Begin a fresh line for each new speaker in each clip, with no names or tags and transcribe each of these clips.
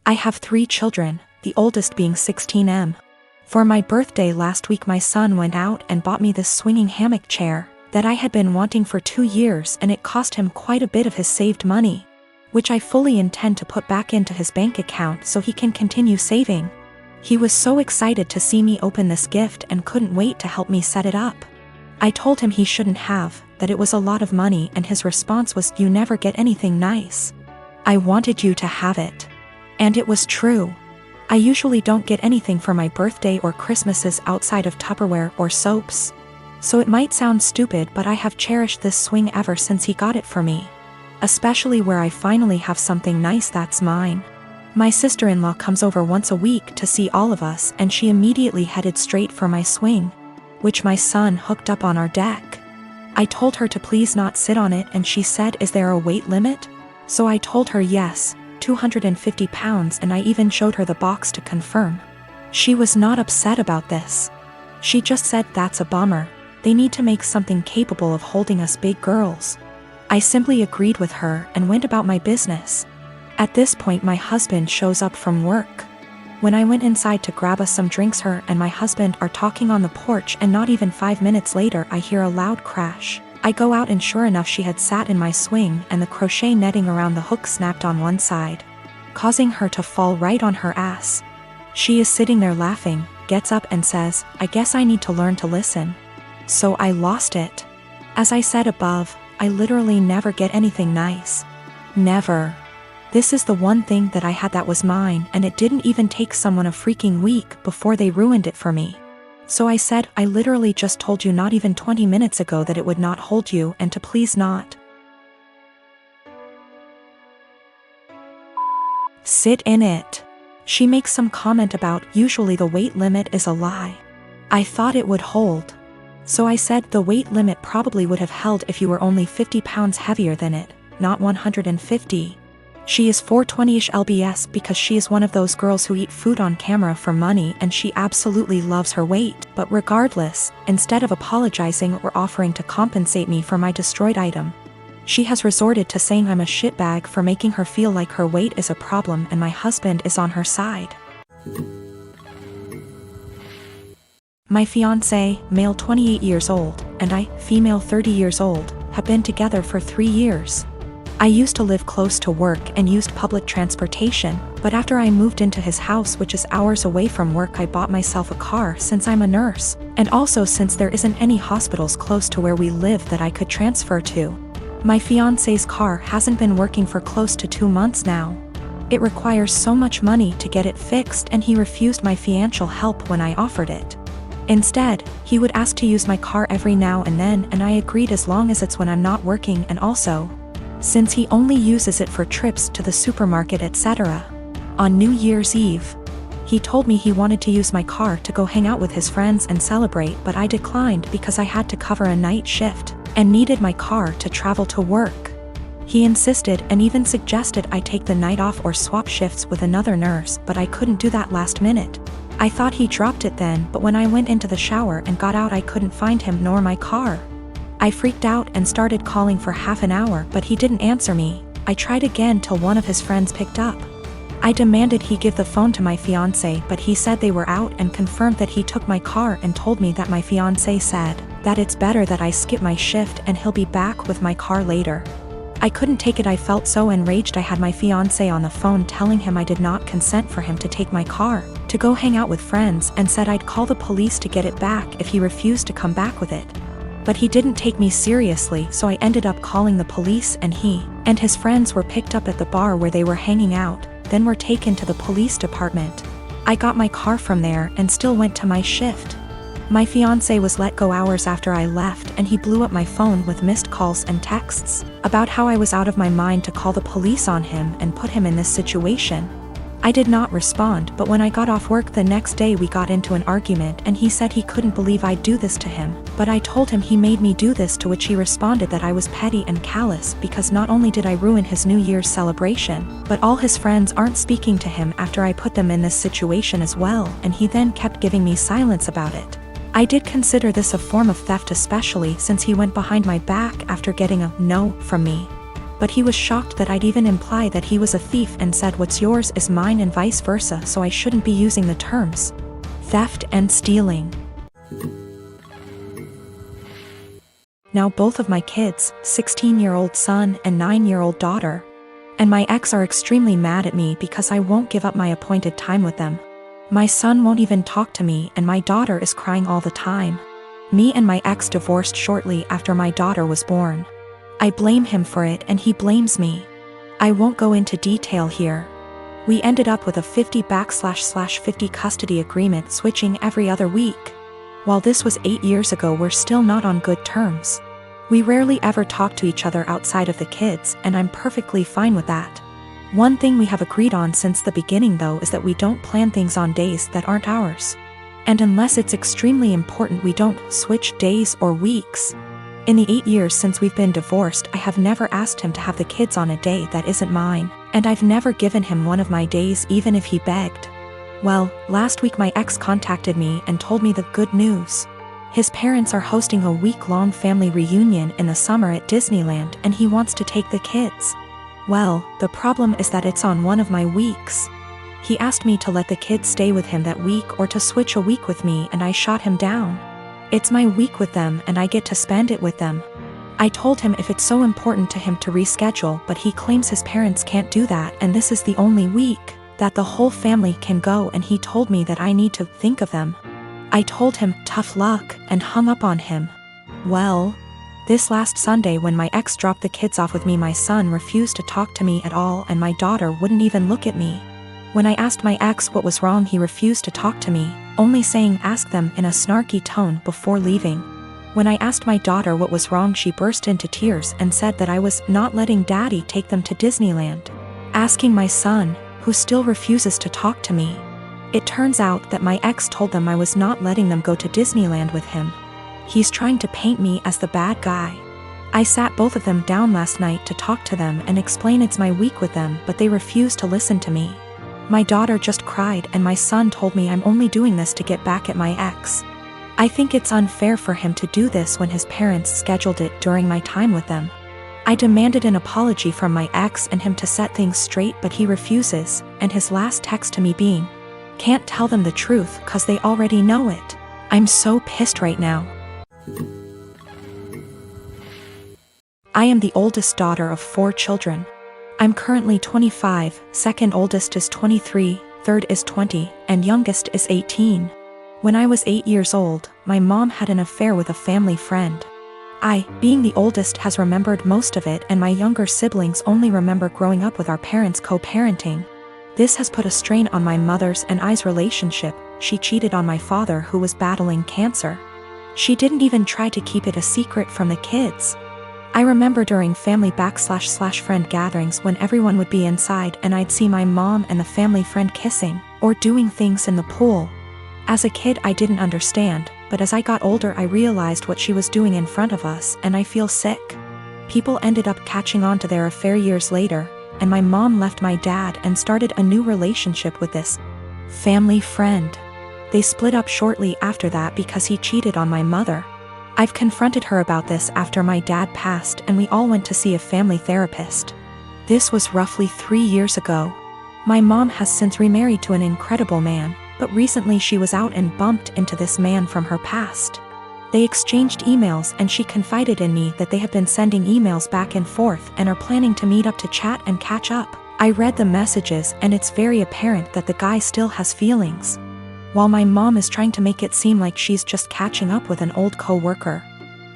I have 3 children, the oldest being 16M. For my birthday last week my son went out and bought me this swinging hammock chair that I had been wanting for 2 years, and it cost him quite a bit of his saved money, which I fully intend to put back into his bank account so he can continue saving. He was so excited to see me open this gift and couldn't wait to help me set it up. I told him he shouldn't have, that it was a lot of money, and his response was, "You never get anything nice. I wanted you to have it." And it was true. I usually don't get anything for my birthday or Christmases outside of Tupperware or soaps. So it might sound stupid, but I have cherished this swing ever since he got it for me. Especially where I finally have something nice that's mine. My sister-in-law comes over once a week to see all of us, and she immediately headed straight for my swing, which my son hooked up on our deck. I told her to please not sit on it, and she said, "Is there a weight limit?" So I told her yes, 250 pounds, and I even showed her the box to confirm. She was not upset about this. She just said, "That's a bummer. They need to make something capable of holding us big girls." I simply agreed with her and went about my business. At this point my husband shows up from work. When I went inside to grab us some drinks, her and my husband are talking on the porch, and not even 5 minutes later I hear a loud crash. I go out and sure enough she had sat in my swing, and the crochet netting around the hook snapped on one side, causing her to fall right on her ass. She is sitting there laughing, gets up and says, "I guess I need to learn to listen." So I lost it. As I said above, I literally never get anything nice. Never. This is the one thing that I had that was mine, and it didn't even take someone a freaking week before they ruined it for me. So I said, "I literally just told you not even 20 minutes ago that it would not hold you, and to please not sit in it." She makes some comment about, "Usually the weight limit is a lie. I thought it would hold." So I said, "The weight limit probably would have held if you were only 50 pounds heavier than it, not 150. She is 420-ish lbs because she is one of those girls who eat food on camera for money, and she absolutely loves her weight. But regardless, instead of apologizing or offering to compensate me for my destroyed item, she has resorted to saying I'm a shitbag for making her feel like her weight is a problem and my husband is on her side. My fiancé, male 28 years old, and I, female 30 years old, have been together for 3 years. I used to live close to work and used public transportation, but after I moved into his house, which is hours away from work, I bought myself a car since I'm a nurse, and also since there isn't any hospitals close to where we live that I could transfer to. My fiancé's car hasn't been working for close to 2 months now. It requires so much money to get it fixed, and he refused my financial help when I offered it. Instead, he would ask to use my car every now and then, and I agreed as long as it's when I'm not working, and also, since he only uses it for trips to the supermarket etc. On New Year's Eve, he told me he wanted to use my car to go hang out with his friends and celebrate, but I declined because I had to cover a night shift and needed my car to travel to work. He insisted and even suggested I take the night off or swap shifts with another nurse, but I couldn't do that last minute. I thought he dropped it then, but when I went into the shower and got out I couldn't find him nor my car. I freaked out and started calling for half an hour, but he didn't answer me. I tried again till one of his friends picked up. I demanded he give the phone to my fiancé, but he said they were out and confirmed that he took my car and told me that my fiancé said that it's better that I skip my shift and he'll be back with my car later. I couldn't take it. I felt so enraged. I had my fiancé on the phone telling him I did not consent for him to take my car to go hang out with friends, and said I'd call the police to get it back if he refused to come back with it. But he didn't take me seriously, so I ended up calling the police, and he and his friends were picked up at the bar where they were hanging out, then were taken to the police department. I got my car from there and still went to my shift. My fiancé was let go hours after I left, and he blew up my phone with missed calls and texts about how I was out of my mind to call the police on him and put him in this situation. I did not respond, but when I got off work the next day we got into an argument, and he said he couldn't believe I'd do this to him, but I told him he made me do this, to which he responded that I was petty and callous because not only did I ruin his New Year's celebration, but all his friends aren't speaking to him after I put them in this situation as well, and he then kept giving me silence about it. I did consider this a form of theft, especially since he went behind my back after getting a no from me. But he was shocked that I'd even imply that he was a thief and said what's yours is mine and vice versa, so I shouldn't be using the terms theft and stealing. Now both of my kids, 16-year-old son and 9-year-old daughter, and my ex are extremely mad at me because I won't give up my appointed time with them. My son won't even talk to me and my daughter is crying all the time. Me and my ex divorced shortly after my daughter was born. I blame him for it and he blames me. I won't go into detail here. We ended up with a 50/50 custody agreement, switching every other week. While this was 8 years ago, we're still not on good terms. We rarely ever talk to each other outside of the kids, and I'm perfectly fine with that. One thing we have agreed on since the beginning though is that we don't plan things on days that aren't ours. And unless it's extremely important, we don't switch days or weeks. In the 8 years since we've been divorced, I have never asked him to have the kids on a day that isn't mine, and I've never given him one of my days even if he begged. Well, last week my ex contacted me and told me the good news. His parents are hosting a week-long family reunion in the summer at Disneyland and he wants to take the kids. Well, the problem is that it's on one of my weeks. He asked me to let the kids stay with him that week or to switch a week with me, and I shot him down. It's my week with them and I get to spend it with them. I told him if it's so important to him to reschedule, but he claims his parents can't do that and this is the only week that the whole family can go, and he told me that I need to think of them. I told him tough luck and hung up on him. Well, this last Sunday when my ex dropped the kids off with me, my son refused to talk to me at all and my daughter wouldn't even look at me. When I asked my ex what was wrong, he refused to talk to me, only saying ask them in a snarky tone before leaving. When I asked my daughter what was wrong, she burst into tears and said that I was not letting daddy take them to Disneyland. Asking my son, who still refuses to talk to me. It turns out that my ex told them I was not letting them go to Disneyland with him. He's trying to paint me as the bad guy. I sat both of them down last night to talk to them and explain it's my week with them, but they refuse to listen to me. My daughter just cried and my son told me I'm only doing this to get back at my ex. I think it's unfair for him to do this when his parents scheduled it during my time with them. I demanded an apology from my ex and him to set things straight, but he refuses, and his last text to me being, "Can't tell them the truth cause they already know it." I'm so pissed right now. I am the oldest daughter of 4 children. I'm currently 25, second oldest is 23, third is 20, and youngest is 18. When I was 8 years old, my mom had an affair with a family friend. I, being the oldest, has remembered most of it, and my younger siblings only remember growing up with our parents co-parenting. This has put a strain on my mother's and I's relationship. She cheated on my father, who was battling cancer. She didn't even try to keep it a secret from the kids. I remember during family /friend gatherings when everyone would be inside and I'd see my mom and the family friend kissing or doing things in the pool. As a kid I didn't understand, but as I got older I realized what she was doing in front of us, and I feel sick. People ended up catching on to their affair years later, and my mom left my dad and started a new relationship with this family friend. They split up shortly after that because he cheated on my mother. I've confronted her about this after my dad passed, and we all went to see a family therapist. This was roughly 3 years ago. My mom has since remarried to an incredible man, but recently she was out and bumped into this man from her past. They exchanged emails and she confided in me that they have been sending emails back and forth and are planning to meet up to chat and catch up. I read the messages and it's very apparent that the guy still has feelings. While my mom is trying to make it seem like she's just catching up with an old co-worker.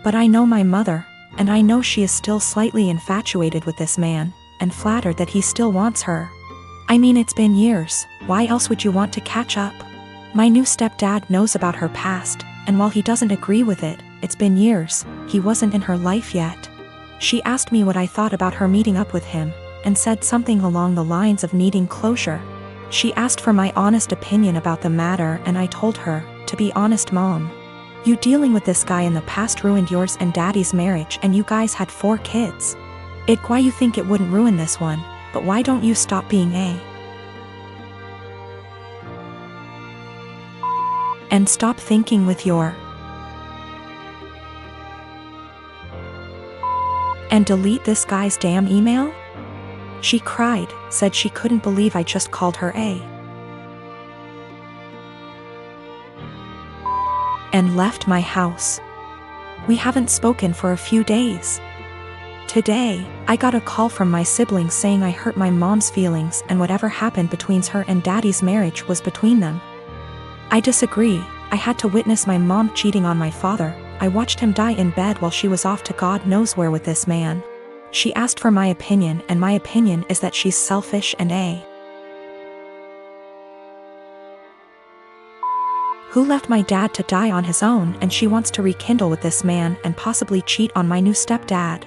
But I know my mother, and I know she is still slightly infatuated with this man, and flattered that he still wants her. I mean, it's been years, why else would you want to catch up? My new stepdad knows about her past, and while he doesn't agree with it, it's been years, he wasn't in her life yet. She asked me what I thought about her meeting up with him, and said something along the lines of needing closure. She asked for my honest opinion about the matter, and I told her, to be honest mom, you dealing with this guy in the past ruined yours and daddy's marriage, and you guys had 4 kids. Why you think it wouldn't ruin this one, but why don't you stop being and stop thinking with your And delete this guy's damn email? She cried, said she couldn't believe I just called her A. And left my house. We haven't spoken for a few days. Today, I got a call from my siblings saying I hurt my mom's feelings and whatever happened between her and daddy's marriage was between them. I disagree. I had to witness my mom cheating on my father. I watched him die in bed while she was off to God knows where with this man. She asked for my opinion, and my opinion is that she's selfish and A. Who left my dad to die on his own, and she wants to rekindle with this man and possibly cheat on my new stepdad.